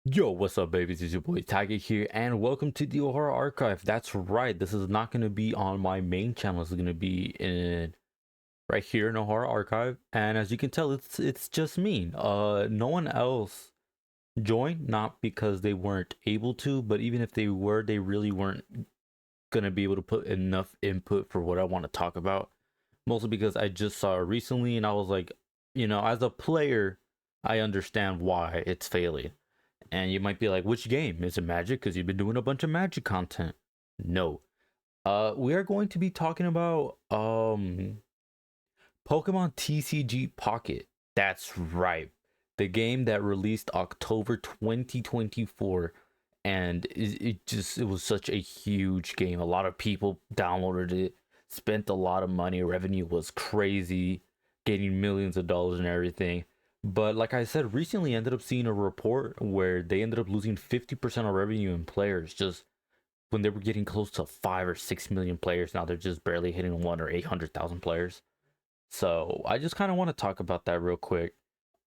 Yo, what's up, babies? It's your boy Taiga here, and welcome to the Horror Archive. That's right, this is not going to be on my main channel. This is going to be in right here in the Horror Archive, and as you can tell, it's just me. No one else joined, not because they weren't able to, but even if they were, they really weren't going to be able to put enough input for what I want to talk about. Mostly because I just saw it recently, and I was like, as a player, I understand why it's failing. And you might be like, which game? Is it Magic? Because you've been doing a bunch of Magic content. No. We are going to be talking about Pokemon TCG Pocket. That's right. The game that released October 2024. And it was such a huge game. A lot of people downloaded it, spent a lot of money, revenue was crazy, getting millions of dollars and everything. But like I said, recently ended up seeing a report where they ended up losing 50% of revenue in players just when they were getting close to 5 or 6 million players. Now they're just barely hitting 1 or 800,000 players. So I just kind of want to talk about that real quick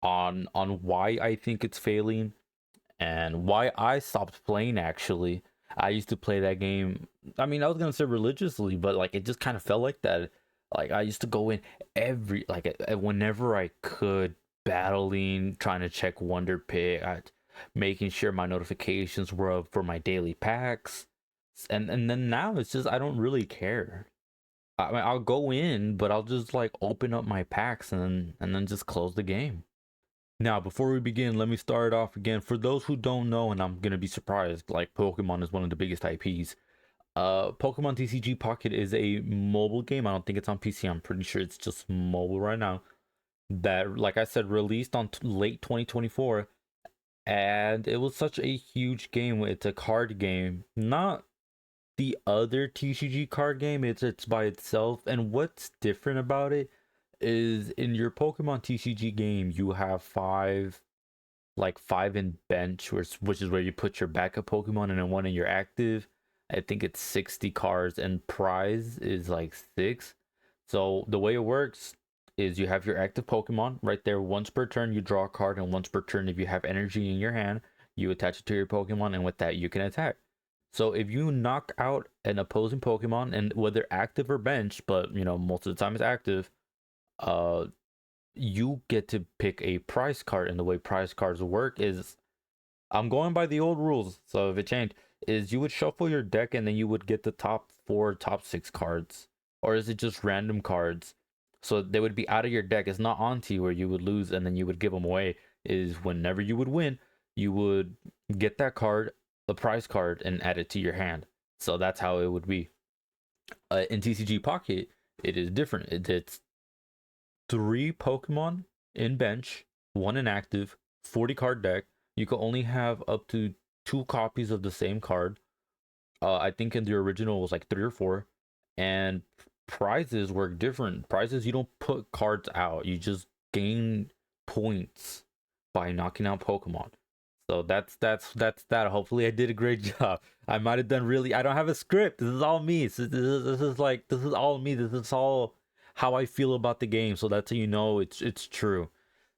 on why I think it's failing and why I stopped playing. Actually, I used to play that game. I mean, I was gonna say religiously, but like it just kind of felt like that. Like I used to go in whenever I could, battling, trying to check Wonder Pig, making sure my notifications were up for my daily packs, and then now it's just I don't really care. I mean, I'll go in, but I'll just like open up my packs and then just close the game. Now, before we begin, let me start off again. For those who don't know, and I'm gonna be surprised, like Pokemon is one of the biggest IPs. Pokemon TCG Pocket is a mobile game. I don't think it's on PC. I'm pretty sure it's just mobile right now. That, like I said, released on late 2024, and it was such a huge game. It's a card game, not the other TCG card game. It's by itself. And what's different about it is in your Pokemon TCG game, you have five in bench, which is where you put your backup Pokemon, and then one in your active. I think it's 60 cards, and prize is like six. So the way it works is you have your active Pokemon right there. Once per turn, you draw a card, and once per turn, if you have energy in your hand, you attach it to your Pokemon, and with that, you can attack. So if you knock out an opposing Pokemon, and whether active or bench, but most of the time it's active, uh, you get to pick a prize card. And the way prize cards work is, I'm going by the old rules, so if it changed, is you would shuffle your deck and then you would get the top four, top six cards. Or is it just random cards? So they would be out of your deck. It's not onto you where you would lose and then you would give them away. Is whenever you would win, you would get that card, the prize card, and add it to your hand. So that's how it would be. In TCG Pocket, it is different. It's three Pokemon in bench, one in active, 40 card deck. You can only have up to two copies of the same card. I think in the original it was like three or four. And prizes work different. Prizes, you don't put cards out, you just gain points by knocking out Pokemon. So that's that. Hopefully, I did a great job. I might have done really. I don't have a script. This is all me. This is all me. This is all how I feel about the game. So that's how you know it's true.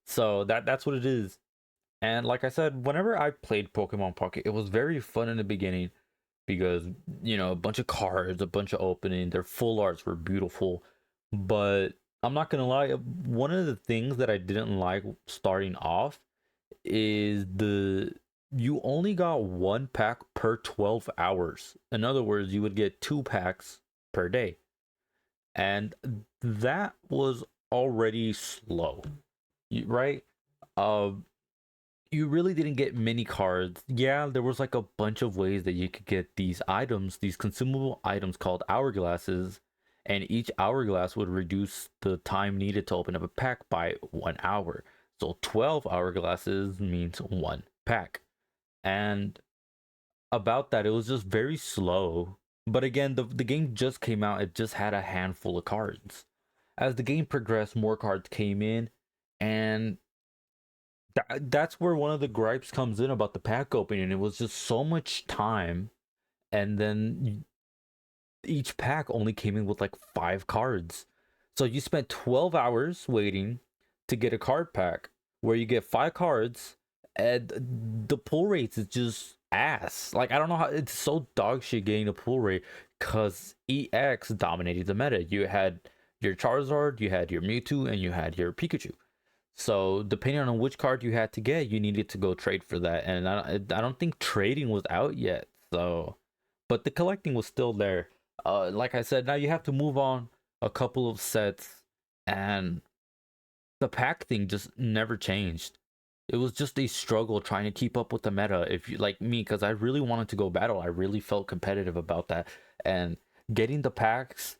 So that's what it is. And like I said, whenever I played Pokemon Pocket, it was very fun in the beginning because a bunch of cards, a bunch of opening. Their full arts were beautiful, but I'm not gonna lie. One of the things that I didn't like starting off is the you only got one pack per 12 hours. In other words, you would get two packs per day. And that was already slow, right? Uh, you really didn't get many cards. Yeah, there was like a bunch of ways that you could get these items, these consumable items called hourglasses, and each hourglass would reduce the time needed to open up a pack by 1 hour. So 12 hourglasses means one pack. And about that, it was just very slow. But again, the game just came out, it just had a handful of cards. As the game progressed, more cards came in, and that's where one of the gripes comes in about the pack opening. It was just so much time, and then each pack only came in with like five cards. So you spent 12 hours waiting to get a card pack where you get five cards, And the pull rates is just ass. Like I don't know how it's so dog shit getting the pull rate because EX dominated the meta. You had your Charizard, you had your Mewtwo, and you had your Pikachu. So depending on which card you had to get, you needed to go trade for that. And I don't think trading was out yet. So, but the collecting was still there. Like I said, now you have to move on a couple of sets, and the pack thing just never changed. It was just a struggle trying to keep up with the meta. If you like me, because I really wanted to go battle, I really felt competitive about that, and getting the packs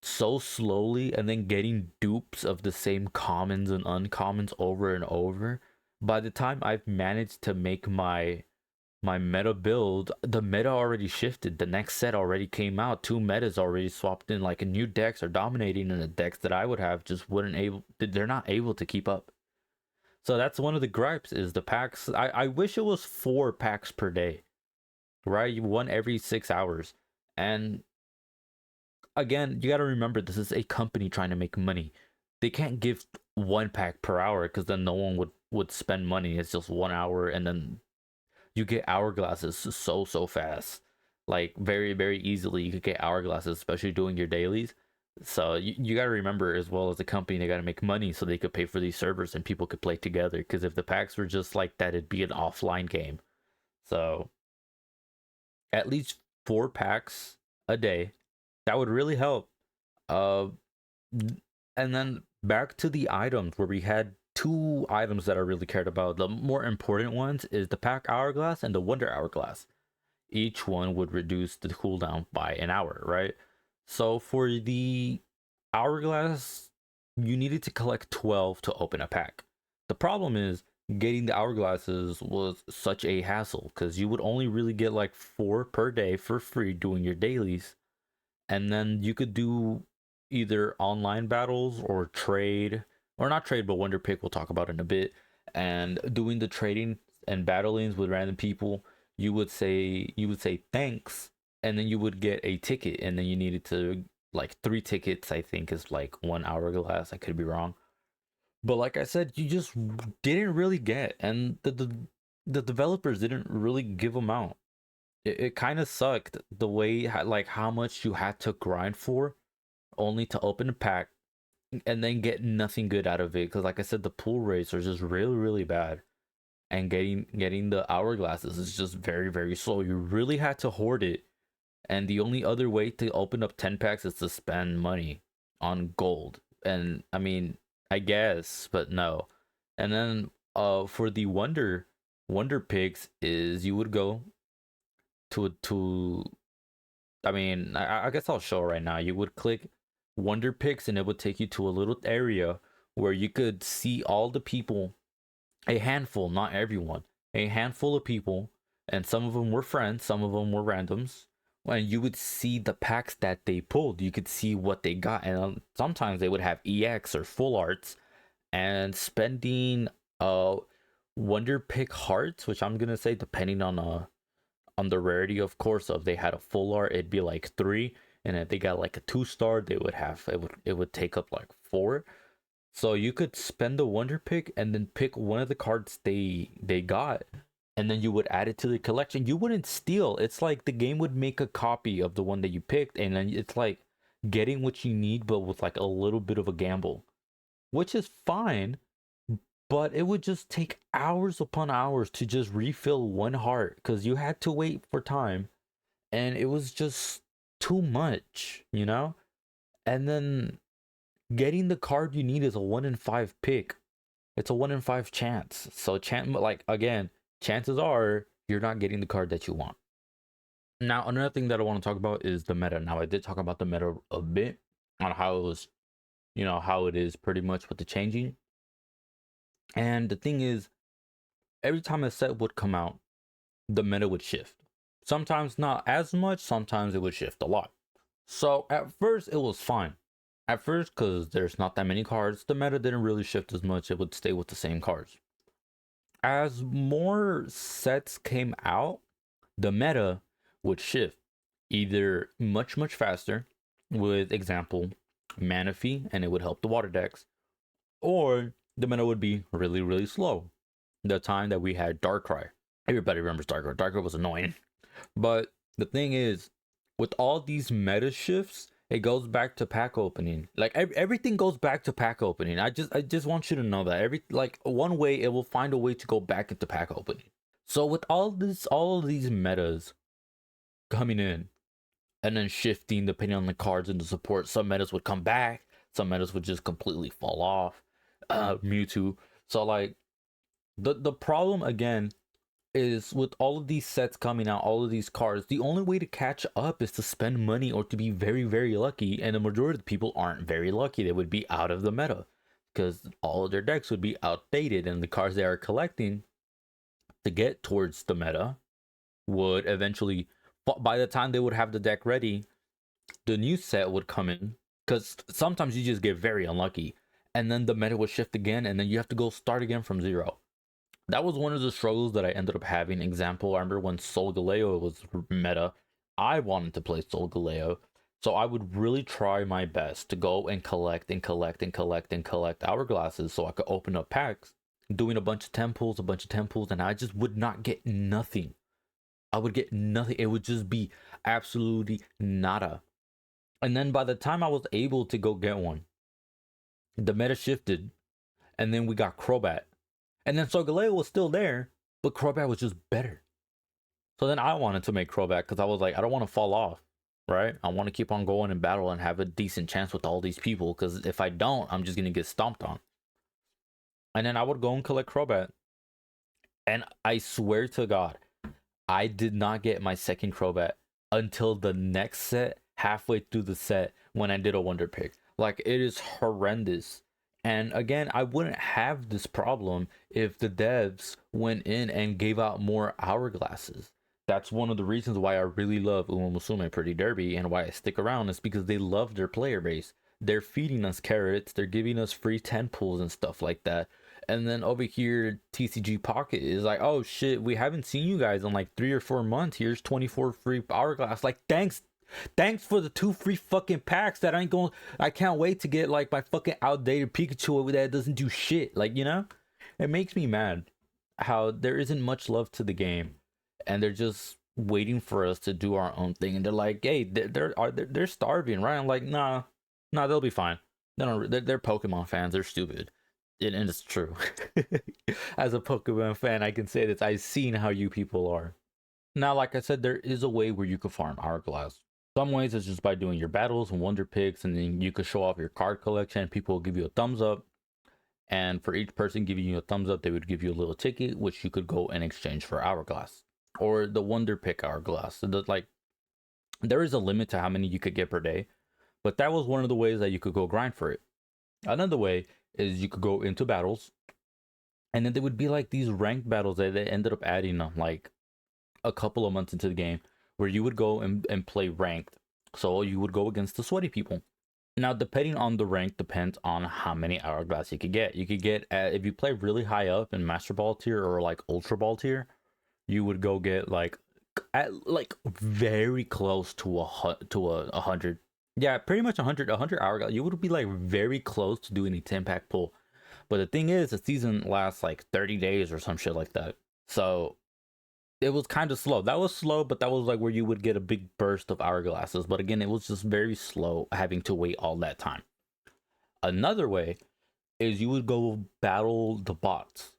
so slowly and then getting dupes of the same commons and uncommons over and over. By the time I've managed to make my meta build, the meta already shifted. The next set already came out. Two metas already swapped in. Like new decks are dominating, and the decks that I would have just wouldn't able. They're not able to keep up. So that's one of the gripes is the packs. I wish it was 4 packs per day, right? You one every 6 hours. And again, you got to remember this is a company trying to make money. They can't give 1 pack per hour because then no one would spend money. It's just 1 hour, and then you get hourglasses so fast, like very easily. You could get hourglasses, especially doing your dailies. So you got to remember as well as a company, they got to make money so they could pay for these servers and people could play together. Because if the packs were just like that, it'd be an offline game. So at least 4 packs a day, that would really help. Uh, and then back to the items where we had 2 items that I really cared about. The more important ones is the pack hourglass and the wonder hourglass. Each one would reduce the cooldown by an hour, right? So for the hourglass, you needed to collect 12 to open a pack. The problem is getting the hourglasses was such a hassle because you would only really get like 4 per day for free doing your dailies. And then you could do either online battles or trade, or not trade, but wonder pick. We'll talk about in a bit. And doing the trading and battlings with random people, you would say thanks, and then you would get a ticket, and then you needed to like 3 tickets. I think is like 1 hourglass. I could be wrong, but like I said, you just didn't really get, and the developers didn't really give them out. It kind of sucked the way like how much you had to grind for only to open a pack and then get nothing good out of it. Because like I said, the pull rates are just really bad, and getting the hourglasses is just very slow. You really had to hoard it, and the only other way to open up 10 packs is to spend money on gold. And I mean, I guess, but no. And then for the wonder picks is you would go to I mean, I guess I'll show right now. You would click wonder picks and it would take you to a little area where you could see all the people, a handful, not everyone, a handful of people, and some of them were friends, some of them were randoms. And you would see the packs that they pulled. You could see what they got, and sometimes they would have EX or full arts. And spending wonder pick hearts, which I'm gonna say depending on the rarity, of course. So if they had a full art, it'd be like 3, and if they got like a 2-star, they would have it would take up like 4. So you could spend the wonder pick and then pick one of the cards they got, and then you would add it to the collection. You wouldn't steal. It's like the game would make a copy of the one that you picked, and then it's like getting what you need, but with like a little bit of a gamble, which is fine. But it would just take hours upon hours to just refill one heart because you had to wait for time, and it was just too much, you know? And then getting the card you need is a 1 in 5 pick. It's a 1 in 5 chance. So like again, chances are you're not getting the card that you want. Now, another thing that I want to talk about is the meta. Now, I did talk about the meta a bit on how it was, how it is pretty much with the changing. And the thing is, every time a set would come out, the meta would shift. Sometimes not as much, sometimes it would shift a lot. So at first it was fine. At first, because there's not that many cards, the meta didn't really shift as much. It would stay with the same cards. As more sets came out, the meta would shift either much faster, with example, Manaphy, and it would help the water decks, or the meta would be really slow. the time that we had Darkrai. Everybody remembers Darkrai. Darkrai was annoying. But the thing is, with all these meta shifts, it goes back to pack opening. Like everything goes back to pack opening. I just want you to know that every like one way it will find a way to go back into pack opening. So with all of these metas coming in and then shifting depending on the cards and the support, some metas would come back, some metas would just completely fall off. Mewtwo. So like the problem again is with all of these sets coming out, all of these cards, the only way to catch up is to spend money or to be very, very lucky. And the majority of the people aren't very lucky. They would be out of the meta because all of their decks would be outdated, and the cards they are collecting to get towards the meta would eventually, by the time they would have the deck ready, the new set would come in, because sometimes you just get very unlucky and then the meta would shift again and then you have to go start again from zero. That was one of the struggles that I ended up having. Example, I remember when Solgaleo was meta, I wanted to play Solgaleo, so I would really try my best to go and collect and collect and collect and collect hourglasses so I could open up packs, doing a bunch of temples, and I just would not get nothing. I would get nothing. It would just be absolutely nada. And then by the time I was able to go get one, the meta shifted, and then we got Crobat. And then Solgaleo was still there, but Crobat was just better. So then I wanted to make Crobat because I was like, I don't want to fall off, right? I want to keep on going in battle and have a decent chance with all these people, because if I don't, I'm just going to get stomped on. And then I would go and collect Crobat. And I swear to God, I did not get my second Crobat until the next set, halfway through the set, when I did a Wonder Pick. Like, it is horrendous. And again, I wouldn't have this problem if the devs went in and gave out more hourglasses. That's one of the reasons why I really love Uma Musume Pretty Derby and why I stick around, is because they love their player base. They're feeding us carrots, they're giving us free 10 pulls and stuff like that. And then over here, TCG Pocket is like, oh shit, we haven't seen you guys in like 3 or 4 months. Here's 24 free hourglass. Like, thanks for the 2 free fucking packs that I can't wait to get like my fucking outdated Pikachu that doesn't do shit. Like, you know? It makes me mad how there isn't much love to the game and they're just waiting for us to do our own thing. And they're like, hey, they're starving, right? I'm like, nah, they'll be fine. They're Pokemon fans. They're stupid. And it's true. As a Pokemon fan, I can say this. I've seen how you people are. Now, like I said, there is a way where you can farm hourglass. Some ways it's just by doing your battles and wonder picks, and then you could show off your card collection. People will give you a thumbs up, and for each person giving you a thumbs up, they would give you a little ticket, which you could go and exchange for hourglass or the wonder pick hourglass. So like, there is a limit to how many you could get per day, but that was one of the ways that you could go grind for it. Another way is you could go into battles, and then there would be like these ranked battles that they ended up adding like a couple of months into the game, where you would go and play ranked. So you would go against the sweaty people. Now, depending on the rank, depends on how many hourglass you could get. You could get, if you play really high up in Master Ball tier or like Ultra Ball tier, you would go get like at like very close to a 100. Yeah, pretty much 100 hourglass. You would be like very close to doing a 10-pack pull. But the thing is, the season lasts like 30 days or some shit like that. So it was kind of slow. That was slow, but that was like where you would get a big burst of hourglasses. But again, it was just very slow having to wait all that time. Another way is you would go battle the bots.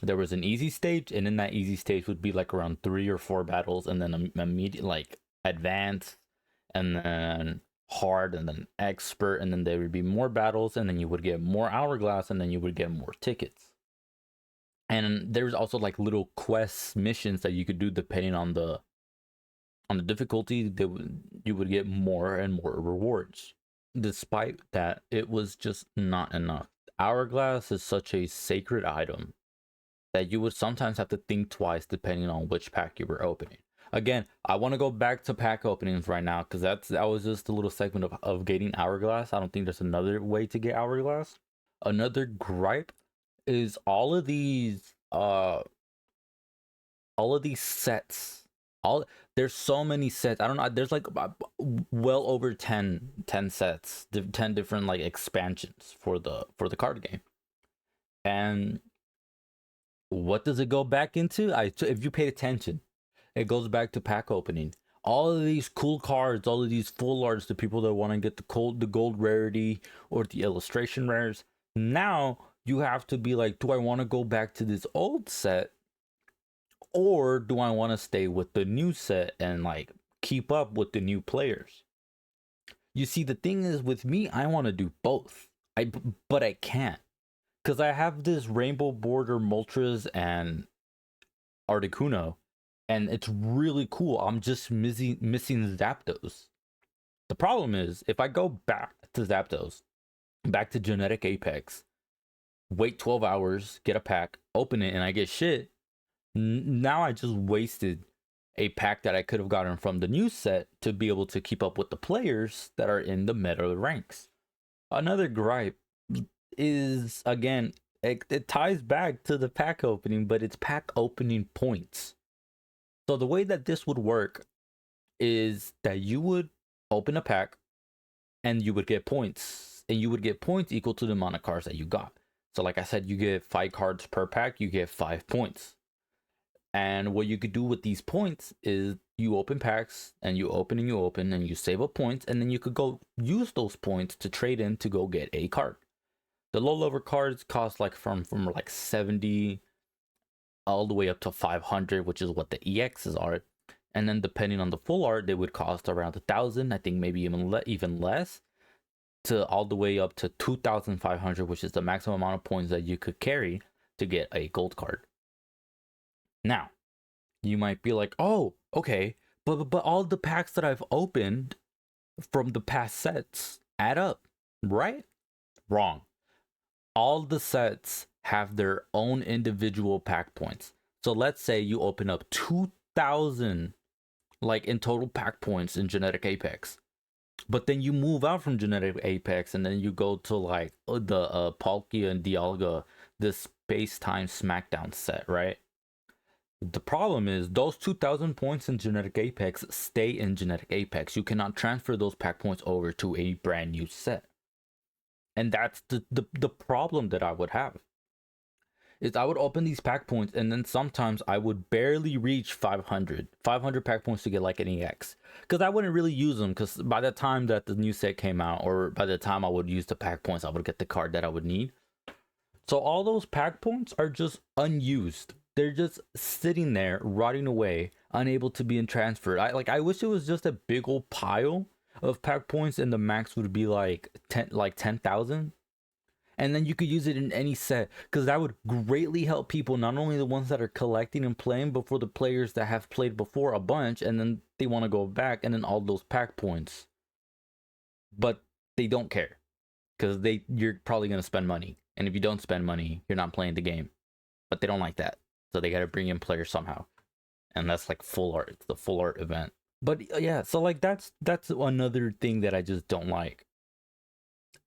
There was an easy stage, and in that easy stage would be like around 3 or 4 battles, and then immediate like advanced, and then hard, and then expert, and then there would be more battles, and then you would get more hourglass, and then you would get more tickets. And there's also like little quests, missions that you could do depending on the difficulty. You would get more and more rewards. Despite that, it was just not enough. Hourglass is such a sacred item that you would sometimes have to think twice depending on which pack you were opening. Again, I want to go back to pack openings right now, because that was just a little segment of getting hourglass. I don't think there's another way to get hourglass. Another gripe is all of these sets. There's so many sets. I don't know, there's like well over 10 sets, 10 different like expansions for the card game. And What does it go back into? If you paid attention, it goes back to pack opening. All of these cool cards, all of these full arts, the people that want to get the gold rarity or the illustration rares. Now you have to be like, do I want to go back to this old set, or do I want to stay with the new set and like keep up with the new players? You see, the thing is with me, I want to do both. But I can't, because I have this rainbow border Moltres and Articuno, and it's really cool. I'm just missing Zapdos. The problem is, if I go back to Zapdos, back to Genetic Apex, wait 12 hours, get a pack, open it, and I get shit, now I just wasted a pack that I could have gotten from the new set to be able to keep up with the players that are in the meta ranks. Another gripe is, again, it ties back to the pack opening, but it's pack opening points. So the way that this would work is that you would open a pack and you would get points, and you would get points equal to the amount of cards that you got. So like I said, you get 5 cards per pack, you get 5 points. And what you could do with these points is you open packs and you open and you save up points, and then you could go use those points to trade in to go get a card. The low level cards cost like from like 70 all the way up to 500, which is what the EXs are. And then depending on the full art, they would cost around 1,000, I think maybe even less, to all the way up to 2,500, which is the maximum amount of points that you could carry to get a gold card. Now, you might be like, oh, okay, but all the packs that I've opened from the past sets add up, right? Wrong. All the sets have their own individual pack points. So let's say you open up 2,000 like in total pack points in Genetic Apex, but then you move out from Genetic Apex and then you go to like the Palkia and Dialga, the Space Time Smackdown set, right? The problem is those 2,000 points in Genetic Apex stay in Genetic Apex. You cannot transfer those pack points over to a brand new set. And that's the problem that I would have. Is I would open these pack points and then sometimes I would barely reach 500 pack points to get like an EX. Because I wouldn't really use them, because by the time that the new set came out, or by the time I would use the pack points, I would get the card that I would need. So all those pack points are just unused. They're just sitting there, rotting away, unable to be transferred. I wish it was just a big old pile of pack points, and the max would be like 10,000, and then you could use it in any set, because that would greatly help people, not only the ones that are collecting and playing, but for the players that have played before a bunch and then they want to go back, and then all those pack points. But they don't care, because you're probably going to spend money, and if you don't spend money, you're not playing the game. But they don't like that. So they got to bring in players somehow. And that's like full art. It's the full art event. But yeah, so like that's another thing that I just don't like.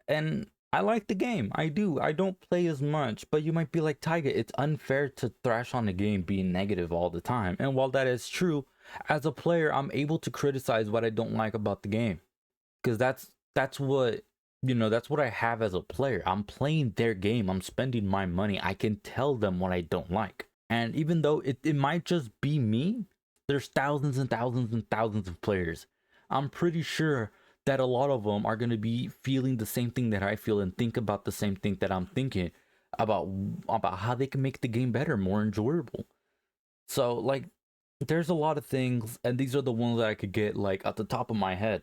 And I like the game. I do. I don't play as much, but you might be like, Taiga, it's unfair to thrash on the game being negative all the time. And while that is true, as a player, I'm able to criticize what I don't like about the game. Because that's what, that's what I have as a player. I'm playing their game. I'm spending my money. I can tell them what I don't like. And even though it might just be me, there's thousands and thousands and thousands of players. I'm pretty sure that a lot of them are going to be feeling the same thing that I feel and think about the same thing that I'm thinking about how they can make the game better, more enjoyable. So like, there's a lot of things, and these are the ones that I could get like at the top of my head.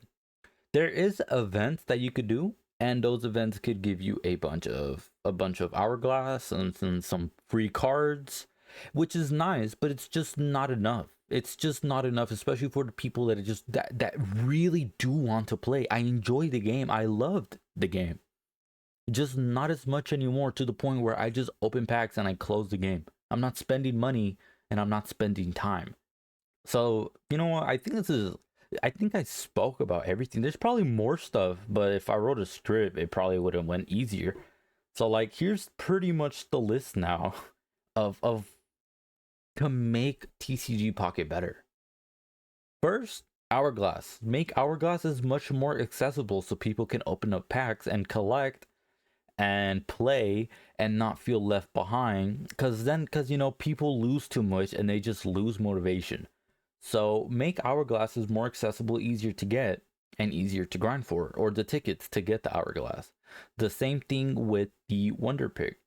There is events that you could do, and those events could give you a bunch of hourglass and some free cards, which is nice, but it's just not enough. It's just not enough, especially for the people that are just that really do want to play. I enjoy the game. I loved the game. Just not as much anymore, to the point where I just open packs and I close the game. I'm not spending money and I'm not spending time. So, you know what? I think I spoke about everything. There's probably more stuff, but if I wrote a script, it probably would have went easier. So like, here's pretty much the list now of to make TCG Pocket better. First, Hourglass. Make Hourglasses much more accessible so people can open up packs and collect and play and not feel left behind, because people lose too much and they just lose motivation. So make hourglasses more accessible, easier to get, and easier to grind for, or the tickets to get the hourglass. The same thing with the Wonder Pick.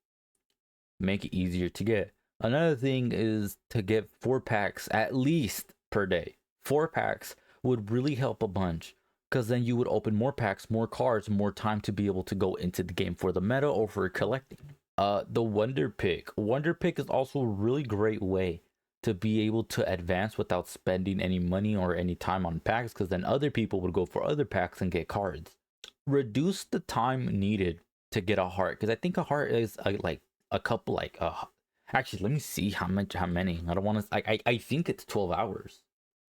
Make it easier to get. Another thing is to get 4 packs at least per day. 4 packs would really help a bunch, because then you would open more packs, more cards, more time to be able to go into the game for the meta or for collecting. The Wonder Pick. Wonder Pick is also a really great way to be able to advance without spending any money or any time on packs, because then other people would go for other packs and get cards. Reduce the time needed to get a heart, because I think a heart is like a couple, actually, let me see how many. I don't want to, I think it's 12 hours.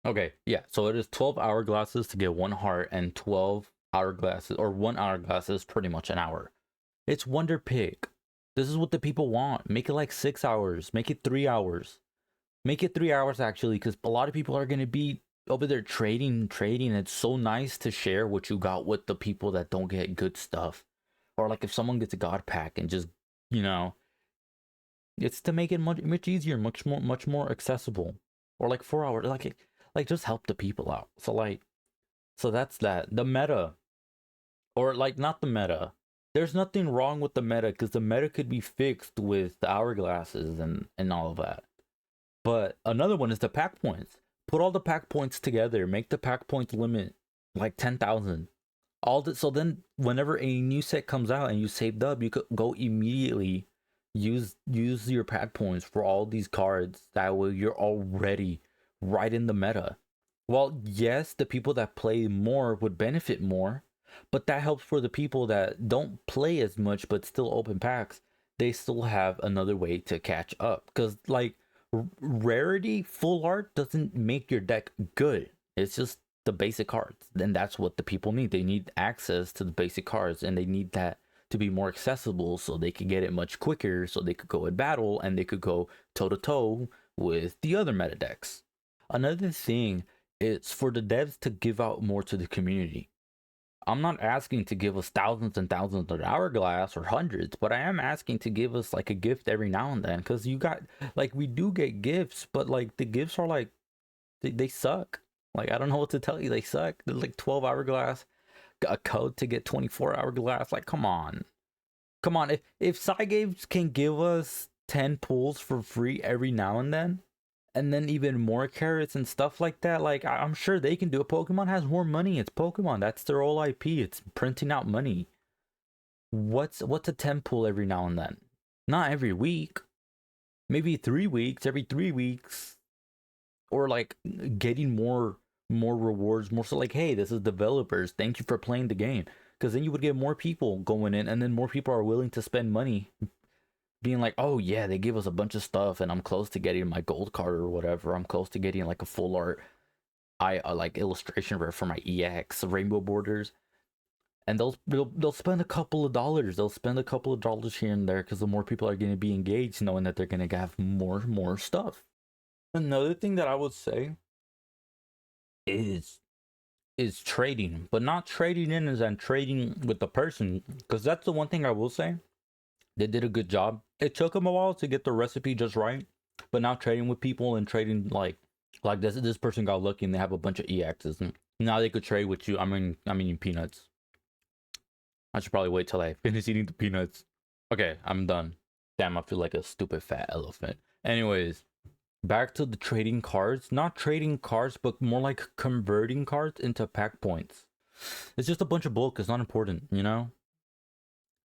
Okay, yeah, so it is 12 hourglasses to get 1 heart, and 12 hourglasses, or 1 hourglass is pretty much an hour. It's Wonder Pick. This is what the people want. Make it like 6 hours. Make it 3 hours. Make it 3 hours, actually, because a lot of people are going to be over there trading. It's so nice to share what you got with the people that don't get good stuff. Or like if someone gets a god pack and just, it's to make it much easier, much more accessible. Or like 4 hours, like just help the people out. So that's that. The meta, or like not the meta. There's nothing wrong with the meta, because the meta could be fixed with the hourglasses and all of that. But another one is the pack points. Put all the pack points together. Make the pack points limit like 10,000. So then whenever a new set comes out and you saved up, you could go immediately use your pack points for all these cards. That way you're already right in the meta. Well, yes, the people that play more would benefit more, but that helps for the people that don't play as much but still open packs. They still have another way to catch up, because like rarity full art doesn't make your deck good. It's just the basic cards. Then that's what the people need. They need access to the basic cards, and they need that to be more accessible so they could get it much quicker, so they could go in battle and they could go toe to toe with the other meta decks. Another thing is for the devs to give out more to the community. I'm not asking to give us thousands and thousands of hourglass or hundreds, but I am asking to give us like a gift every now and then, because you got, like, we do get gifts, but like the gifts are like they suck. Like, I don't know what to tell you. They suck. They're like 12 hourglass, a code to get 24 hourglass. Like, come on. If Cygames can give us 10 pulls for free every now and then even more carrots and stuff like that, like, I'm sure they can do it. Pokemon has more money. It's Pokemon. That's their whole IP. It's printing out money. What's a 10 pull every now and then? Not every week. Maybe 3 weeks, every 3 weeks. Or like getting more rewards, more so like, hey, this is developers. Thank you for playing the game. Because then you would get more people going in, and then more people are willing to spend money being like, oh yeah, they give us a bunch of stuff, and I'm close to getting my gold card or whatever. I'm close to getting like a full art like illustration rare for my EX rainbow borders. And they'll spend a couple of dollars. They'll spend a couple of dollars here and there, because the more people are going to be engaged, knowing that they're going to have more stuff. Another thing that I would say is trading, but not trading in as I'm trading with the person, because that's the one thing I will say. They did a good job. It took them a while to get the recipe just right, but now trading with people and trading like this person got lucky and they have a bunch of EXs, and now they could trade with you. I'm eating peanuts. I should probably wait till I finish eating the peanuts. Okay, I'm done. Damn, I feel like a stupid fat elephant. Anyways, back to the trading cards. Not trading cards, but more like converting cards into pack points. It's just a bunch of bulk. It's not important, you know?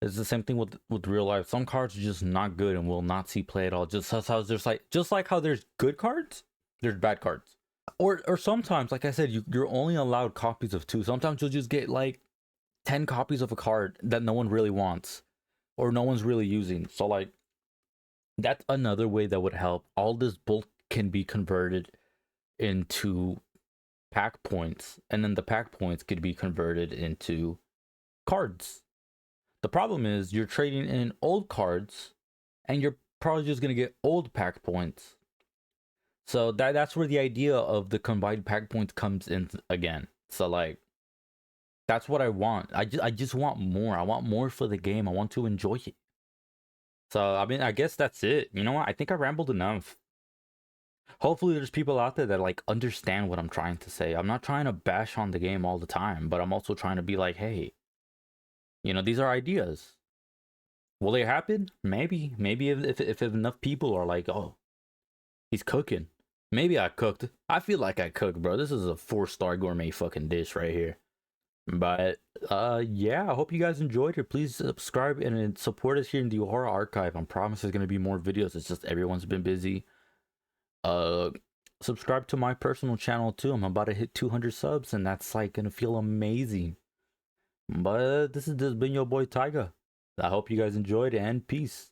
It's the same thing with real life. Some cards are just not good and will not see play at all. Just like how there's good cards, there's bad cards. Or sometimes, like I said, you're only allowed copies of 2. Sometimes you'll just get like 10 copies of a card that no one really wants or no one's really using. So like, that's another way that would help. All this bulk can be converted into pack points, and then the pack points could be converted into cards. The problem is you're trading in old cards, and you're probably just going to get old pack points. So that's where the idea of the combined pack points comes in again. So like, That's what I want. I just want more. I want more for the game. I want to enjoy it. So I mean, I guess that's it. You know what? I think I rambled enough. Hopefully there's people out there that like understand what I'm trying to say. I'm not trying to bash on the game all the time, but I'm also trying to be like, hey, these are ideas. Will they happen? Maybe if enough people are like, oh, he's cooking. Maybe I cooked. I feel like I cooked, bro. This is a 4-star gourmet fucking dish right here. But yeah, I hope you guys enjoyed it. Please subscribe and support us here in the horror archive. I promise there's gonna be more videos. It's just everyone's been busy. Uh Subscribe to my personal channel too. I'm about to hit 200 subs, and that's like gonna feel amazing. But this has been your boy Taiga. I hope you guys enjoyed, and peace.